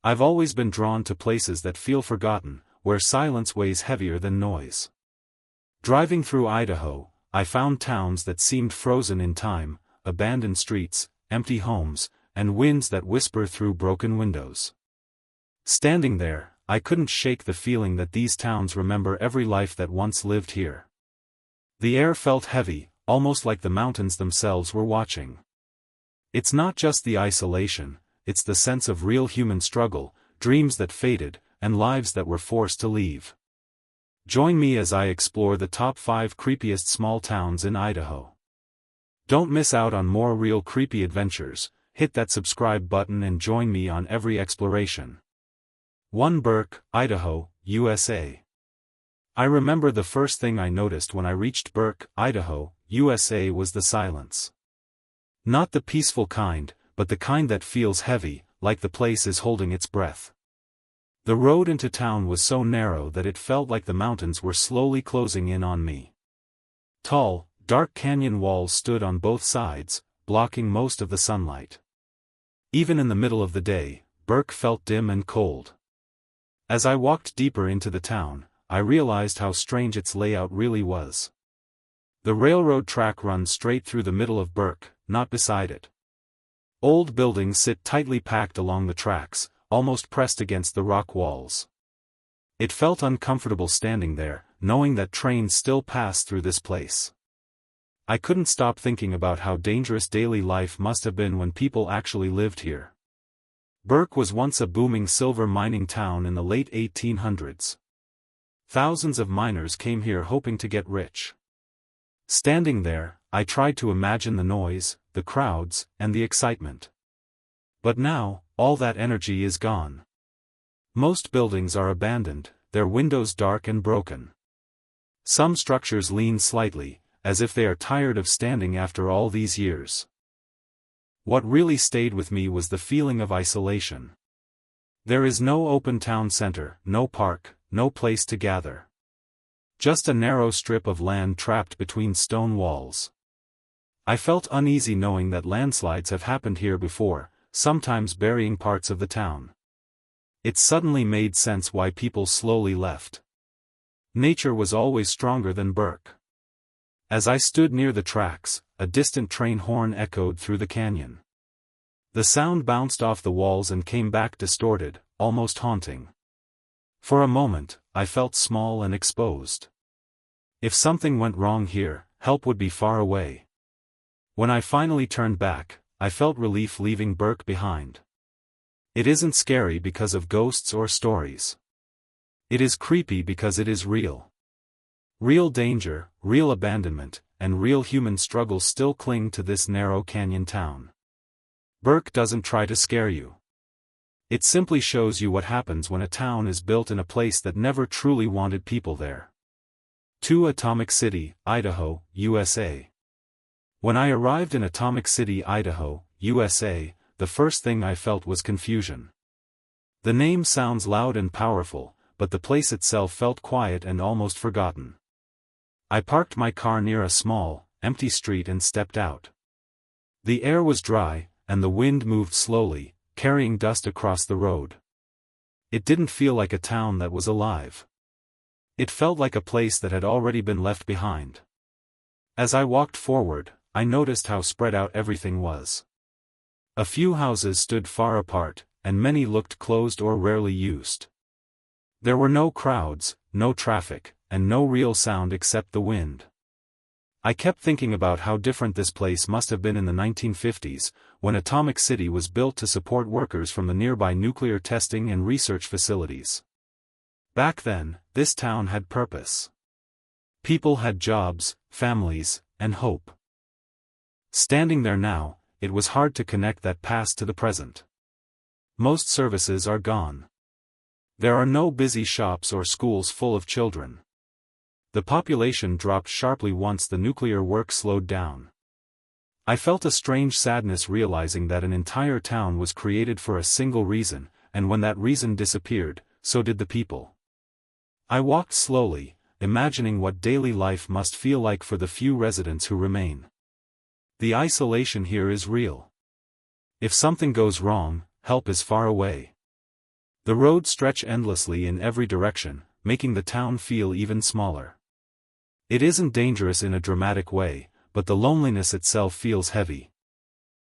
I've always been drawn to places that feel forgotten, where silence weighs heavier than noise. Driving through Idaho, I found towns that seemed frozen in time, abandoned streets, empty homes, and winds that whisper through broken windows. Standing there, I couldn't shake the feeling that these towns remember every life that once lived here. The air felt heavy, almost like the mountains themselves were watching. It's not just the isolation, it's the sense of real human struggle, dreams that faded, and lives that were forced to leave. Join me as I explore the top 5 creepiest small towns in Idaho. Don't miss out on more real creepy adventures. Hit that subscribe button and join me on every exploration. 1. Burke, Idaho, USA. I remember the first thing I noticed when I reached Burke, Idaho, USA was the silence. Not the peaceful kind, but the kind that feels heavy, like the place is holding its breath. The road into town was so narrow that it felt like the mountains were slowly closing in on me. Tall, dark canyon walls stood on both sides, blocking most of the sunlight. Even in the middle of the day, Burke felt dim and cold. As I walked deeper into the town, I realized how strange its layout really was. The railroad track runs straight through the middle of Burke, not beside it. Old buildings sit tightly packed along the tracks, almost pressed against the rock walls. It felt uncomfortable standing there, knowing that trains still pass through this place. I couldn't stop thinking about how dangerous daily life must have been when people actually lived here. Burke was once a booming silver mining town in the late 1800s. Thousands of miners came here hoping to get rich. Standing there, I tried to imagine the noise, the crowds, and the excitement. But now, all that energy is gone. Most buildings are abandoned, their windows dark and broken. Some structures lean slightly, as if they are tired of standing after all these years. What really stayed with me was the feeling of isolation. There is no open town center, no park, no place to gather. Just a narrow strip of land trapped between stone walls. I felt uneasy knowing that landslides have happened here before, sometimes burying parts of the town. It suddenly made sense why people slowly left. Nature was always stronger than Burke. As I stood near the tracks, a distant train horn echoed through the canyon. The sound bounced off the walls and came back distorted, almost haunting. For a moment, I felt small and exposed. If something went wrong here, help would be far away. When I finally turned back, I felt relief leaving Burke behind. It isn't scary because of ghosts or stories. It is creepy because it is real. Real danger, real abandonment, and real human struggle still cling to this narrow canyon town. Burke doesn't try to scare you. It simply shows you what happens when a town is built in a place that never truly wanted people there. 2. Atomic City, Idaho, USA. When I arrived in Atomic City, Idaho, USA, the first thing I felt was confusion. The name sounds loud and powerful, but the place itself felt quiet and almost forgotten. I parked my car near a small, empty street and stepped out. The air was dry, and the wind moved slowly, carrying dust across the road. It didn't feel like a town that was alive. It felt like a place that had already been left behind. As I walked forward, I noticed how spread out everything was. A few houses stood far apart, and many looked closed or rarely used. There were no crowds, no traffic, and no real sound except the wind. I kept thinking about how different this place must have been in the 1950s, when Atomic City was built to support workers from the nearby nuclear testing and research facilities. Back then, this town had purpose. People had jobs, families, and hope. Standing there now, it was hard to connect that past to the present. Most services are gone. There are no busy shops or schools full of children. The population dropped sharply once the nuclear work slowed down. I felt a strange sadness realizing that an entire town was created for a single reason, and when that reason disappeared, so did the people. I walked slowly, imagining what daily life must feel like for the few residents who remain. The isolation here is real. If something goes wrong, help is far away. The road stretched endlessly in every direction, making the town feel even smaller. It isn't dangerous in a dramatic way, but the loneliness itself feels heavy.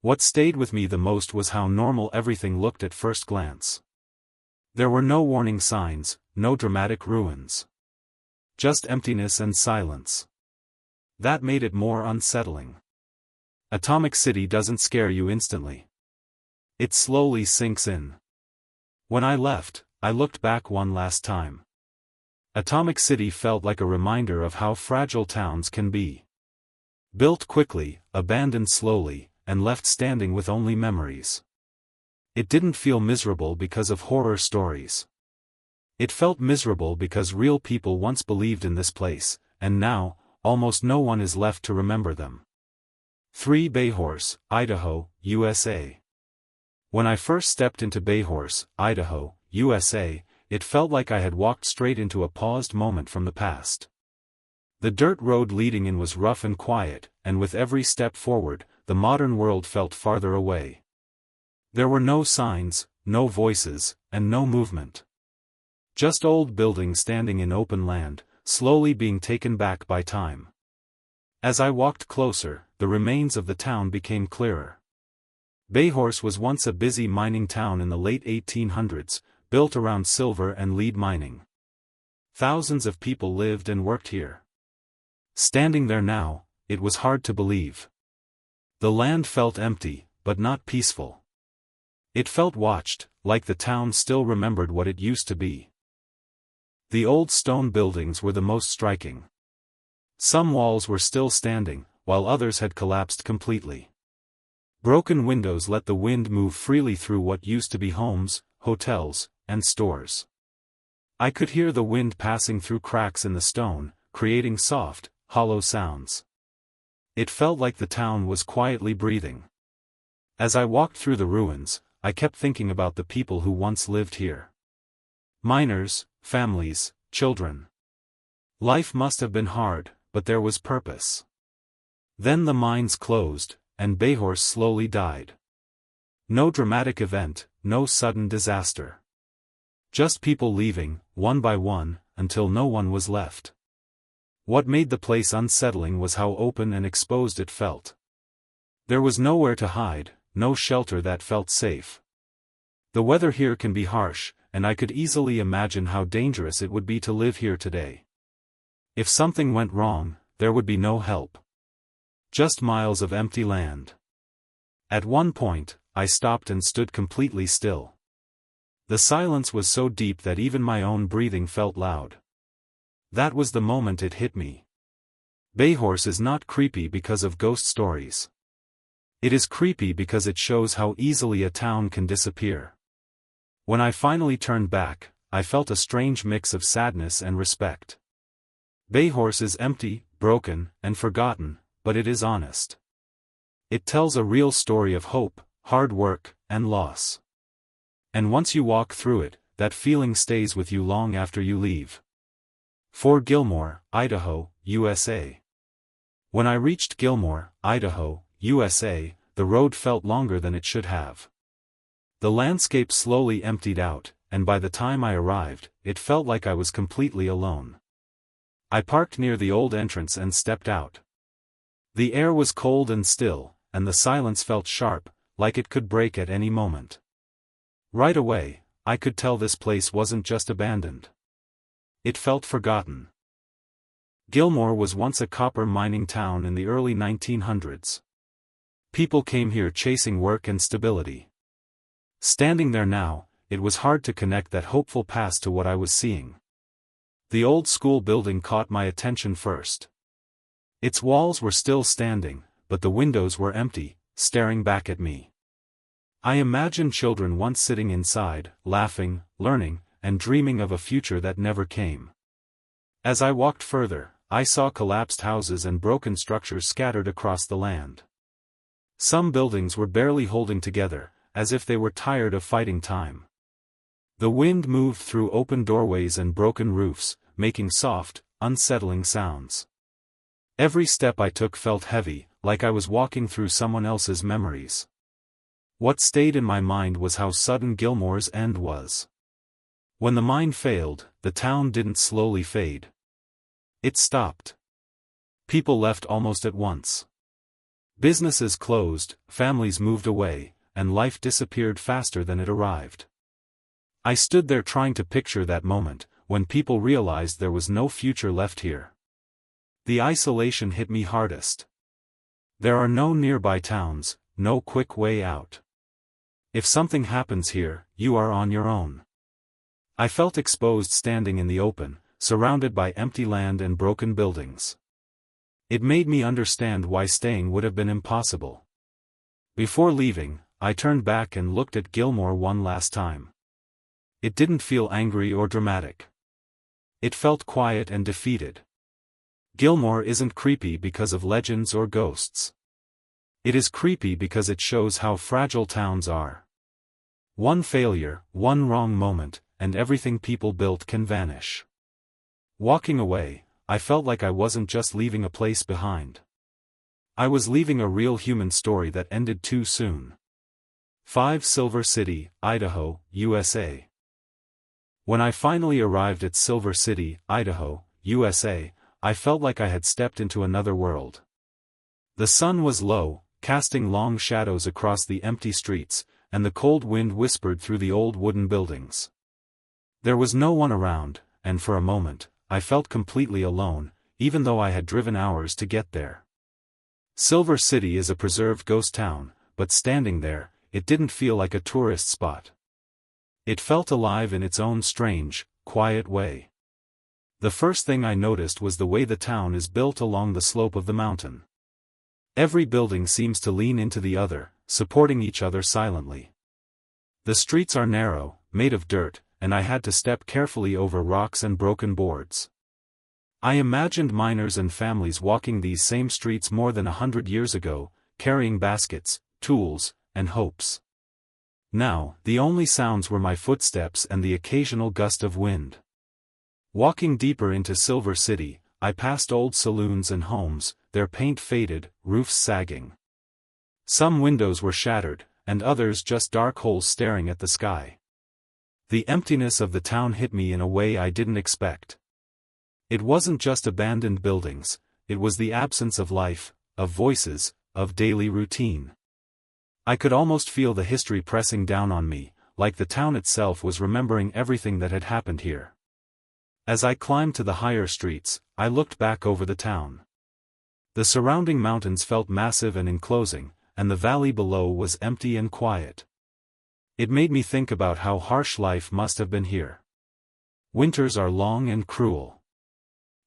What stayed with me the most was how normal everything looked at first glance. There were no warning signs, no dramatic ruins. Just emptiness and silence. That made it more unsettling. Atomic City doesn't scare you instantly. It slowly sinks in. When I left, I looked back one last time. Atomic City felt like a reminder of how fragile towns can be. Built quickly, abandoned slowly, and left standing with only memories. It didn't feel miserable because of horror stories. It felt miserable because real people once believed in this place, and now, almost no one is left to remember them. 3 Bayhorse, Idaho, USA. When I first stepped into Bayhorse, Idaho, USA, it felt like I had walked straight into a paused moment from the past. The dirt road leading in was rough and quiet, and with every step forward, the modern world felt farther away. There were no signs, no voices, and no movement. Just old buildings standing in open land, slowly being taken back by time. As I walked closer, the remains of the town became clearer. Bayhorse was once a busy mining town in the late 1800s, built around silver and lead mining. Thousands of people lived and worked here. Standing there now, it was hard to believe. The land felt empty, but not peaceful. It felt watched, like the town still remembered what it used to be. The old stone buildings were the most striking. Some walls were still standing, while others had collapsed completely. Broken windows let the wind move freely through what used to be homes, hotels, and stores. I could hear the wind passing through cracks in the stone, creating soft, hollow sounds. It felt like the town was quietly breathing. As I walked through the ruins, I kept thinking about the people who once lived here. Miners, families, children. Life must have been hard, but there was purpose. Then the mines closed, and Bayhorse slowly died. No dramatic event, no sudden disaster. Just people leaving, one by one, until no one was left. What made the place unsettling was how open and exposed it felt. There was nowhere to hide, no shelter that felt safe. The weather here can be harsh, and I could easily imagine how dangerous it would be to live here today. If something went wrong, there would be no help. Just miles of empty land. At one point, I stopped and stood completely still. The silence was so deep that even my own breathing felt loud. That was the moment it hit me. Bayhorse is not creepy because of ghost stories. It is creepy because it shows how easily a town can disappear. When I finally turned back, I felt a strange mix of sadness and respect. Bayhorse is empty, broken, and forgotten, but it is honest. It tells a real story of hope, hard work, and loss. And once you walk through it, that feeling stays with you long after you leave. 4 Gilmore, Idaho, USA. When I reached Gilmore, Idaho, USA, the road felt longer than it should have. The landscape slowly emptied out, and by the time I arrived, it felt like I was completely alone. I parked near the old entrance and stepped out. The air was cold and still, and the silence felt sharp, like it could break at any moment. Right away, I could tell this place wasn't just abandoned. It felt forgotten. Gilmore was once a copper mining town in the early 1900s. People came here chasing work and stability. Standing there now, it was hard to connect that hopeful past to what I was seeing. The old school building caught my attention first. Its walls were still standing, but the windows were empty, staring back at me. I imagined children once sitting inside, laughing, learning, and dreaming of a future that never came. As I walked further, I saw collapsed houses and broken structures scattered across the land. Some buildings were barely holding together, as if they were tired of fighting time. The wind moved through open doorways and broken roofs, making soft, unsettling sounds. Every step I took felt heavy, like I was walking through someone else's memories. What stayed in my mind was how sudden Gilmore's end was. When the mind failed, the town didn't slowly fade. It stopped. People left almost at once. Businesses closed, families moved away, and life disappeared faster than it arrived. I stood there trying to picture that moment, when people realized there was no future left here. The isolation hit me hardest. There are no nearby towns, no quick way out. If something happens here, you are on your own. I felt exposed standing in the open, surrounded by empty land and broken buildings. It made me understand why staying would have been impossible. Before leaving, I turned back and looked at Gilmore one last time. It didn't feel angry or dramatic. It felt quiet and defeated. Gilmore isn't creepy because of legends or ghosts. It is creepy because it shows how fragile towns are. One failure, one wrong moment, and everything people built can vanish. Walking away, I felt like I wasn't just leaving a place behind. I was leaving a real human story that ended too soon. 5 Silver City, Idaho, USA. When I finally arrived at Silver City, Idaho, USA, I felt like I had stepped into another world. The sun was low, casting long shadows across the empty streets, and the cold wind whispered through the old wooden buildings. There was no one around, and for a moment, I felt completely alone, even though I had driven hours to get there. Silver City is a preserved ghost town, but standing there, it didn't feel like a tourist spot. It felt alive in its own strange, quiet way. The first thing I noticed was the way the town is built along the slope of the mountain. Every building seems to lean into the other, supporting each other silently. The streets are narrow, made of dirt, and I had to step carefully over rocks and broken boards. I imagined miners and families walking these same streets more than 100 years ago, carrying baskets, tools, and hopes. Now, the only sounds were my footsteps and the occasional gust of wind. Walking deeper into Silver City, I passed old saloons and homes, their paint faded, roofs sagging. Some windows were shattered, and others just dark holes staring at the sky. The emptiness of the town hit me in a way I didn't expect. It wasn't just abandoned buildings, it was the absence of life, of voices, of daily routine. I could almost feel the history pressing down on me, like the town itself was remembering everything that had happened here. As I climbed to the higher streets, I looked back over the town. The surrounding mountains felt massive and enclosing, and the valley below was empty and quiet. It made me think about how harsh life must have been here. Winters are long and cruel.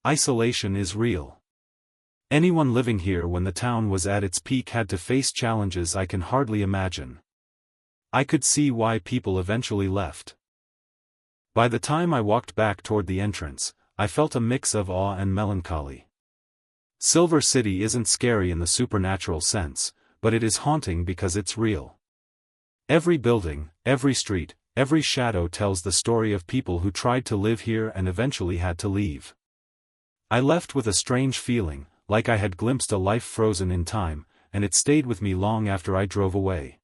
Isolation is real. Anyone living here when the town was at its peak had to face challenges I can hardly imagine. I could see why people eventually left. By the time I walked back toward the entrance, I felt a mix of awe and melancholy. Silver City isn't scary in the supernatural sense, but it is haunting because it's real. Every building, every street, every shadow tells the story of people who tried to live here and eventually had to leave. I left with a strange feeling, like I had glimpsed a life frozen in time, and it stayed with me long after I drove away.